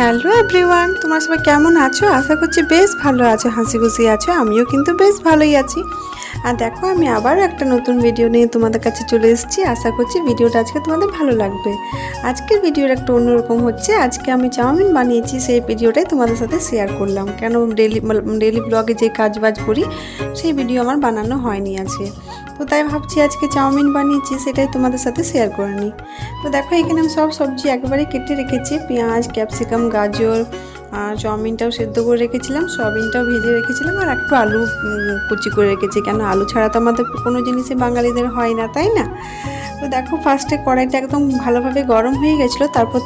Hello everyone, তোমরা সবাই কেমন আছো? আশা করছি বেশ ভালো আছো, হাসি খুশি আছো। আমিও কিন্তু বেশ ভালোই আছি। আর দেখো, আমি আবার একটা নতুন ভিডিও নিয়ে তোমাদের কাছে চলে এসেছি। আশা করছি ভিডিওটা আজকে তোমাদের ভালো লাগবে। আজকের ভিডিওর একটা অন্যরকম হচ্ছে, আজকে আমি চাউমিন বানিয়েছি, সেই ভিডিওটাই তোমাদের সাথে শেয়ার করলাম। কেন ডেলি ব্লগে যে কাজ বাজ করি সেই ভিডিও আমার বানানো হয়নি আছে, তো তাই ভাবছি আজকে চাউমিন বানিয়েছি সেটাই তোমাদের সাথে শেয়ার করে নিই। তো দেখো, এখানে আমি সব সবজি একবারে কেটে রেখেছি, পেঁয়াজ, ক্যাপসিকাম, গাজর, আর চাউমিনটাও সেদ্ধ করে রেখেছিলাম, সয়াবিনটাও ভেজে রেখেছিলাম, আর একটু আলু কুচি করে রেখেছি। কেন আলু ছাড়া তো আমাদের কোনো জিনিসই বাঙালিদের হয় না, তাই না? তো দেখো, ফার্স্টে কড়াইটা একদম ভালোভাবে গরম হয়ে গেছিলো, তারপর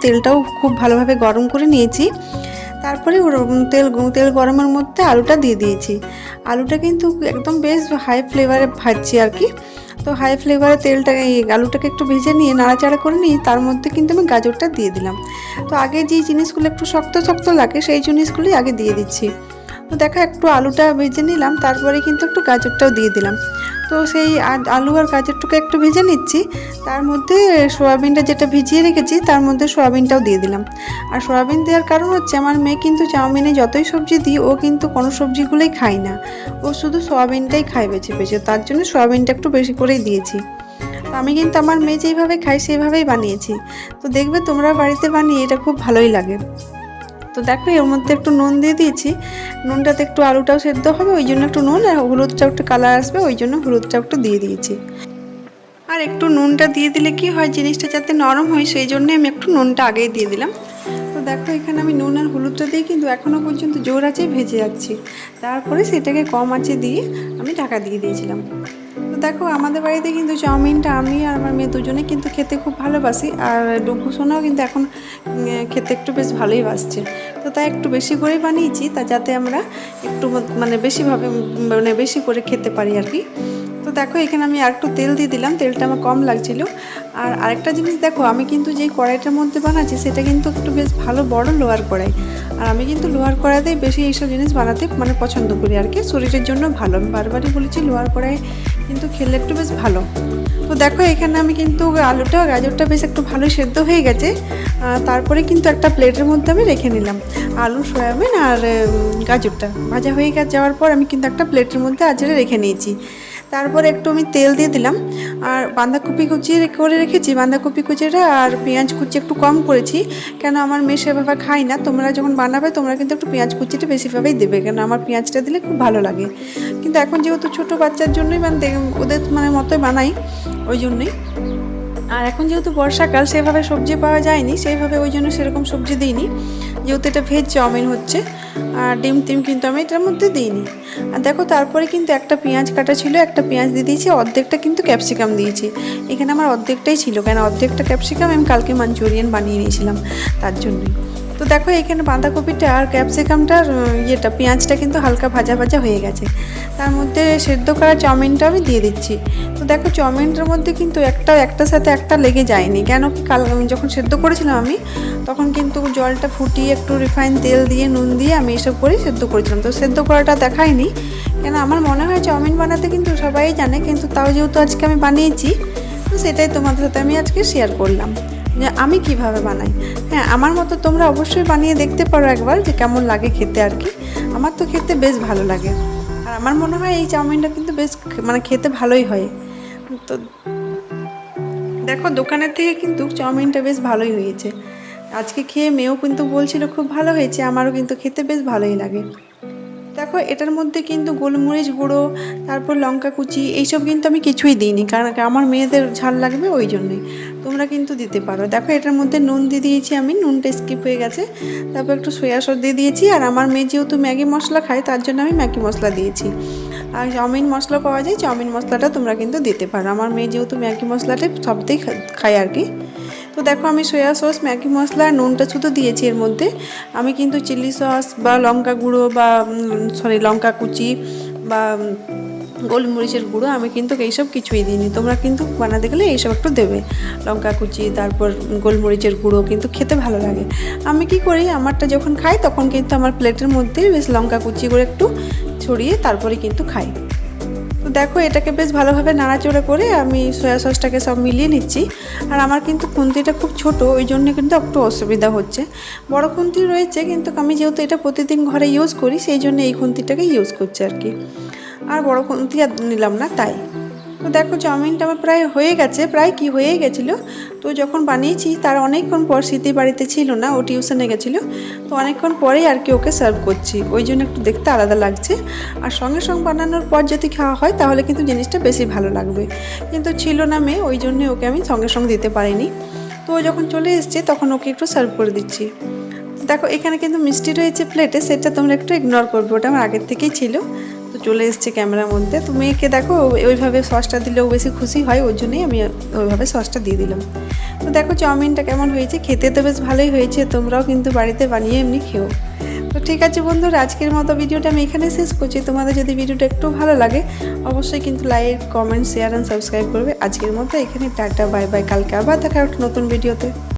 তেলটাও খুব ভালোভাবে গরম করে নিয়েছি। তারপরে তেল গরমের মধ্যে আলুটা দিয়ে দিয়েছি। আলুটা কিন্তু একদম বেশ হাই ফ্লেভারে ভাজছি আর কি। তো হাই ফ্লেভারে আলুটাকে একটু ভেজে নিয়ে নাড়াচাড়া করে নিয়ে তার মধ্যে কিন্তু আমি গাজরটা দিয়ে দিলাম। তো আগে যে জিনিসগুলো একটু শক্ত শক্ত লাগে সেই জিনিসগুলোই আগে দিয়ে দিচ্ছি। তো দেখো, একটু আলুটা ভেজে নিলাম, তারপরে কিন্তু একটু গাজরটাও দিয়ে দিলাম। তো সেই আলু আর গাজরটাকে একটু ভেজে নিচ্ছি, তার মধ্যে সয়াবিনটা যেটা ভিজিয়ে রেখেছি তার মধ্যে সয়াবিনটাও দিয়ে দিলাম। আর সয়াবিন দেওয়ার কারণ হচ্ছে, আমার মেয়ে কিন্তু চাউমিনে যতই সবজি দিই ও কিন্তু কোনো সবজিগুলোই খায় না, ও শুধু সয়াবিনটাই খায় বেছে বেছে, তার জন্য সয়াবিনটা একটু বেশি করেই দিয়েছি। তো আমি কিন্তু আমার মেয়ে যেইভাবে খায় সেইভাবেই বানিয়েছি। তো দেখবে তোমরা বাড়িতে বানিয়ে এটা খুব ভালোই লাগে। তো দেখো, এর মধ্যে একটু নুন দিয়ে দিয়েছি, নুনটাতে একটু আলুটাও সেদ্ধ হবে ওই জন্য একটু নুন, আর হলুদটা একটু কালার আসবে ওই জন্য হলুদটা একটু দিয়ে দিয়েছি। আর একটু নুনটা দিয়ে দিলে কি হয়, জিনিসটা যাতে নরম হয় সেই জন্যে আমি একটু নুনটা আগেই দিয়ে দিলাম। তো দেখো, এখানে আমি নুন আর হলুদটা দিয়ে কিন্তু এখনও পর্যন্ত জোর আঁচে ভেজে যাচ্ছি, তারপরে সেটাকে কম আঁচে দিয়ে আমি ঢাকা দিয়ে দিয়েছিলাম। তো দেখো, আমাদের বাড়িতে কিন্তু চাউমিনটা আমি আর আমার মেয়ে দুজনে কিন্তু খেতে খুব ভালোবাসি, আর ডুগু সোনাও কিন্তু এখন খেতে একটু বেশ ভালোই বাসছে। তো তাই একটু বেশি করেই বানিয়েছি, তা যাতে আমরা একটু বেশি করে খেতে পারি আর কি। তো দেখো, এখানে আমি আর একটু তেল দিয়ে দিলাম, তেলটা আমার কম লাগছিল। আর আরেকটা জিনিস দেখো, আমি কিন্তু যেই কড়াইটার মধ্যে বানাচ্ছি সেটা কিন্তু একটু বেশ ভালো বড় লোহার কড়াই, আর আমি কিন্তু লোহার কড়াইতেই বেশি এইসব জিনিস বানাতে পছন্দ করি আর কি, শরীরের জন্য ভালো। আমি বারবারই বলেছি লোহার কড়াই কিন্তু খেলে একটু বেশ ভালো। তো দেখো, এখানে আমি কিন্তু আলুটা গাজরটা বেশ একটু ভালো সেদ্ধ হয়ে গেছে, তারপরে কিন্তু একটা প্লেটের মধ্যে আমি রেখে নিলাম আলু, সয়াবিন আর গাজরটা ভাজা হয়ে যাওয়ার পর আমি কিন্তু একটা প্লেটের মধ্যে আজরে রেখে নিয়েছি। তারপরে একটু আমি তেল দিয়ে দিলাম, আর বাঁধাকপি কুচিয়ে করে রেখেছি, বাঁধাকপি কুচিটা আর পেঁয়াজ কুচি একটু কম করেছি, কেন আমার মেয়ে সেভাবে খায় না। তোমরা যখন বানাবে তোমরা কিন্তু একটু পেঁয়াজ কুচিটা বেশিভাবেই দেবে, কেন আমার পেঁয়াজটা দিলে খুব ভালো লাগে। কিন্তু এখন যেহেতু ছোটো বাচ্চার জন্যই ওদের মতোই বানাই ওই জন্যই। আর এখন যেহেতু বর্ষাকাল, সেভাবে সবজি পাওয়া যায়নি, সেইভাবে ওই জন্য সেরকম সবজি দিইনি, যেহেতু এটা ভেজ চাউমিন হচ্ছে। আর ডিম কিন্তু আমি এটার মধ্যে দিইনি। আর দেখো, তারপরে কিন্তু একটা পেঁয়াজ কাটা ছিল, একটা পেঁয়াজ দিয়ে দিয়েছি, অর্ধেকটা কিন্তু ক্যাপসিকাম দিয়েছি। এখানে আমার অর্ধেকটাই ছিল, কেন অর্ধেকটা ক্যাপসিকাম আমি কালকে মাঞ্চুরিয়ান বানিয়ে নিয়েছিলাম তার জন্যই। তো দেখো, এখানে বাঁধাকপিটা আর ক্যাপসিকামটার পেঁয়াজটা কিন্তু হালকা ভাজা ভাজা হয়ে গেছে, তার মধ্যে সেদ্ধ করা চাউমিনটা আমি দিয়ে দিচ্ছি। তো দেখো, চাউমিনটার মধ্যে কিন্তু একটার সাথে একটা লেগে যায়নি, কেন কি যখন সেদ্ধ করেছিলাম আমি তখন কিন্তু জলটা ফুটিয়ে একটু রিফাইন তেল দিয়ে নুন দিয়ে আমি এসব করে সেদ্ধ করেছিলাম। তো সেদ্ধ করাটা দেখায়নি, কেন আমার মনে হয় চাউমিন বানাতে কিন্তু সবাই জানে, কিন্তু তাও যেহেতু আজকে আমি বানিয়েছি, তো সেটাই তোমাদের সাথে আমি আজকে শেয়ার করলাম যে আমি কিভাবে বানাই। হ্যাঁ, আমার মতো তোমরা অবশ্যই বানিয়ে দেখতে পারো একবার, যে কেমন লাগে খেতে আর কি। আমার তো খেতে বেশ ভালো লাগে, আর আমার মনে হয় এই চাউমিনটা কিন্তু বেশ খেতে ভালোই হয়। তো দেখো, দোকানের থেকে কিন্তু চাউমিনটা বেশ ভালোই হয়েছে, আজকে খেয়ে মেয়েও কিন্তু বলছিল খুব ভালো হয়েছে, আমারও কিন্তু খেতে বেশ ভালোই লাগে। দেখো, এটার মধ্যে কিন্তু গোলমরিচ গুঁড়ো, তারপর লঙ্কা কুচি এইসব কিন্তু আমি কিছুই দিইনি, কারণ আমার মেয়েদের ঝাল লাগবে ওই জন্যই। তোমরা কিন্তু দিতে পারো। দেখো, এটার মধ্যে নুন দিয়ে দিয়েছি আমি, নুনটা স্কিপ হয়ে গেছে। তারপর একটু সয়া সস দিয়ে দিয়েছি, আর আমার মেয়ে যেহেতু ম্যাগি মশলা খায় তার জন্য আমি ম্যাগি মশলা দিয়েছি। আর চাউমিন মশলা পাওয়া যায়, চাউমিন মশলাটা তোমরা কিন্তু দিতে পারো। আমার মেয়ে যেহেতু ম্যাগি মশলাটাই সবতেই খায় আর কি। তো দেখো, আমি সয়া সস, ম্যাগি মশলা আর নুনটা শুধু দিয়েছি এর মধ্যে। আমি কিন্তু চিলি সস বা লঙ্কা গুঁড়ো বা লঙ্কা কুচি বা গোলমরিচের গুঁড়ো আমি কিন্তু এইসব কিছুই দিইনি। তোমরা কিন্তু বানাতে গেলে এইসব একটু দেবে, লঙ্কা কুচি তারপর গোলমরিচের গুঁড়ো, কিন্তু খেতে ভালো লাগে। আমি কি করি, আমারটা যখন খাই তখন কিন্তু আমার প্লেটের মধ্যে বেশ লঙ্কা কুচি করে একটু ছড়িয়ে তারপরে কিন্তু খাই। তো দেখো এটাকে বেশ ভালোভাবে নাড়াচড়া করে আমি সয়া সসটাকে সব মিলিয়ে নিচ্ছি। আর আমার কিন্তু খুন্তিটা খুব ছোট, ওই জন্য কিন্তু একটু অসুবিধা হচ্ছে। বড় খুন্তি রয়েছে কিন্তু আমি যেহেতু এটা প্রতিদিন ঘরে ইউজ করি সেই জন্য এই খুন্তিটাকে ইউজ করছি আর কি। আর বড় খুন্তি আর নিলাম না তাই। তো দেখো চাউমিনটা আমার প্রায় হয়ে গেছে, প্রায় কি হয়েই গেছিলো। তো যখন বানিয়েছি তার অনেকক্ষণ পর, স্মৃতি বাড়িতে ছিল না, ও টিউশনে গেছিলো, তো অনেকক্ষণ পরেই আর কি ওকে সার্ভ করছি, ওই জন্য একটু দেখতে আলাদা লাগছে। আর সঙ্গে সঙ্গে বানানোর পর যদি খাওয়া হয় তাহলে কিন্তু জিনিসটা বেশি ভালো লাগবে, কিন্তু ছিল না মেয়ে, ওই জন্য ওকে আমি সঙ্গে সঙ্গে দিতে পারিনি। তো ও যখন চলে এসছে তখন ওকে একটু সার্ভ করে দিচ্ছি। দেখো এখানে কিন্তু মিষ্টি রয়েছে প্লেটে, সেটা তোমরা একটু ইগনোর করবে, ওটা আমার আগের থেকেই ছিল। তো চলে এসছে ক্যামেরার মধ্যে। তো মেয়েকে দেখো ওইভাবে সসটা দিলেও বেশি খুশি হয়, ওই জন্যই আমি ওইভাবে সসটা দিয়ে দিলাম। তো দেখো চাউমিনটা কেমন হয়েছে, খেতে তো বেশ ভালোই হয়েছে, তোমরাও কিন্তু বাড়িতে বানিয়ে এমনি খেও। তো ঠিক আছে বন্ধুরা, আজকের মতো ভিডিওটা আমি এখানে শেষ করছি। তোমাদের যদি ভিডিওটা একটু ভালো লাগে অবশ্যই কিন্তু like, comment, share and subscribe করবে। আজকের মতো এখানে টাটা, বাই বাই। কালকে আবার দেখা একটা নতুন ভিডিওতে।